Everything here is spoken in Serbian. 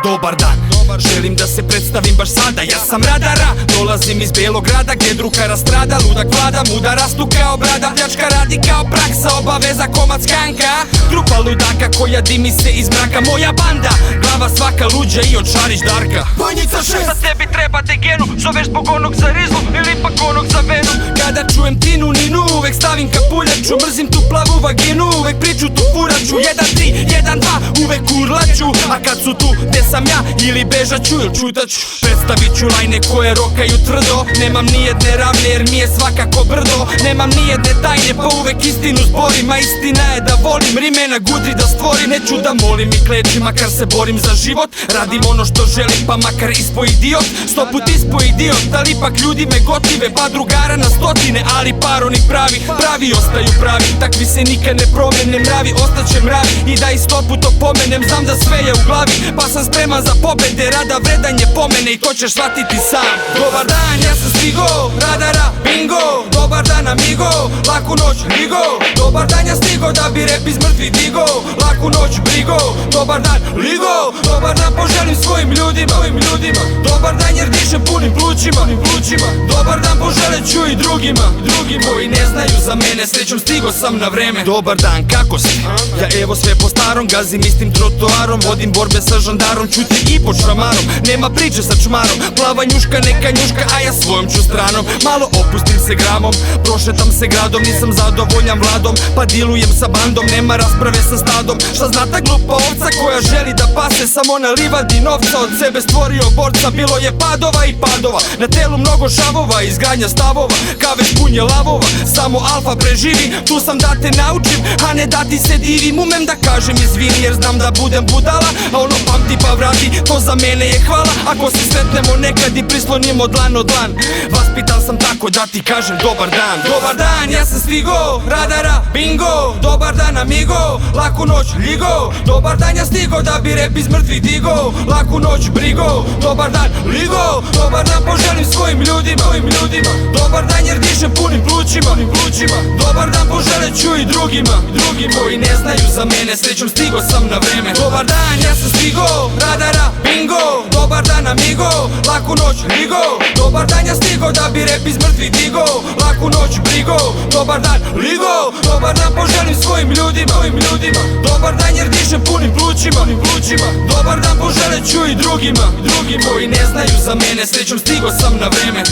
Dobar dan, želim da se predstavim baš sada. Ja sam Radara, dolazim iz Belog grada gdje drukara strada, ludak vlada, muda rastu kao brada, pljačka radi kao praksa, obaveza komad skanka. Grupa ludaka koja dimi se iz mraka, moja banda, glava svaka luđa i od Šarić Darka. Banjica 6, za tebi treba degenu, zoveš zbog onog za rizlu ili pak onog za venu. Kada čujem Tinu Ninu, uvek stavim kapuljaču, mrzim tu plavu vaginu, uvek priču tu furaću. 1, 3, 1, 2, uvek urlaću, a kad su tu gde sam ja ili bežaću ili čutaću. Predstavit ću lajne koje rokaju tvrdo, nemam nijedne ravne jer mi je svakako brdo. Nemam nijedne tajne pa uvek istinu zborim, a istina je da volim rime na gudri da stvorim. Neću da molim i klečim makar se borim za život, radim ono što želim pa makar ispo idiot. 100 put ispo idiot, ali ipak ljudi me gotive, pa drugara na stotine, ali par onih pravih, pravi ostaju pravi. Takvi se nikad ne promene, mravi ostaće mravi. I da i 100 put opomenem, znam da sve je u glavi, pa sam spreman za pobede, rada vredan je pomene i to ćeš shvatiti sam. Dobar dan, ja sam stigo, Radara, bingo. Dobar dan amigo, laku noć ligo. Dobar dan, ja stigo da bi rep iz mrtvih digo. Laku noć brigo, dobar dan ligo. Dobar dan poželim svojim ljudima. Dobar dan jer dišem punim plućima. Dobar dan poželit ću i drugima koji ne znaju za mene, srećom stigo sam na vreme. Dobar dan, kako si? Ja evo sve po starom, gazim istim trotoarom, vodim borbe sa žandarom, čuti i pod šramarom. Nema priče sa čmarom, plava njuška, neka njuška, a ja svojom ću stranom. Malo opustim se gramom, prošetam se gradom, nisam zadovoljan vladom, pa dilujem sa bandom, nema rasprave sa stadom. Šta zna ta glupa ovca koja želi da pase, samo na livadi novca, od sebe stvorio borca. Bilo je padova i padova, na telu mnogo šavova, izgradnja stavova, kaveć punje lavova, samo alfa preživi. Tu sam da te naučim, a ne da ti se divim. Umem da kažem izvini jer znam da budem budala, a ono pamti pa vrati, to za mene je hvala. Ako se sretnemo nekad i prislonimo dlan od dlan, vaspitan sam tako da ti kažem dobar dan. Dobar dan, ja sam stigo, Radara, bingo. Dobar dan amigo, laku noć ligo. Dobar dan, ja stigo da bi rep iz mrtvih digo. Laku noć brigo, dobar dan ligo. Dobar dan poželim svojim ljudima. Dobar dan jer dišem punim plućima. Dobar dan poželit ću i drugima koji ne znaju za mene, srećom stigo sam na vreme. Dobar dan, ja sam stigo, Radara, bingo. Dobar dan amigo, laku noć ligo. Dobar dan, ja stigo da bi rep iz mrtvih digo. Laku noć brigo, dobar dan ligo. Dobar dan poželim svojim ljudima. Dobar dan jer dišem punim plućima. Dobar dan poželit ću i drugima koji ne znaju za mene, srećom stigo sam na vreme.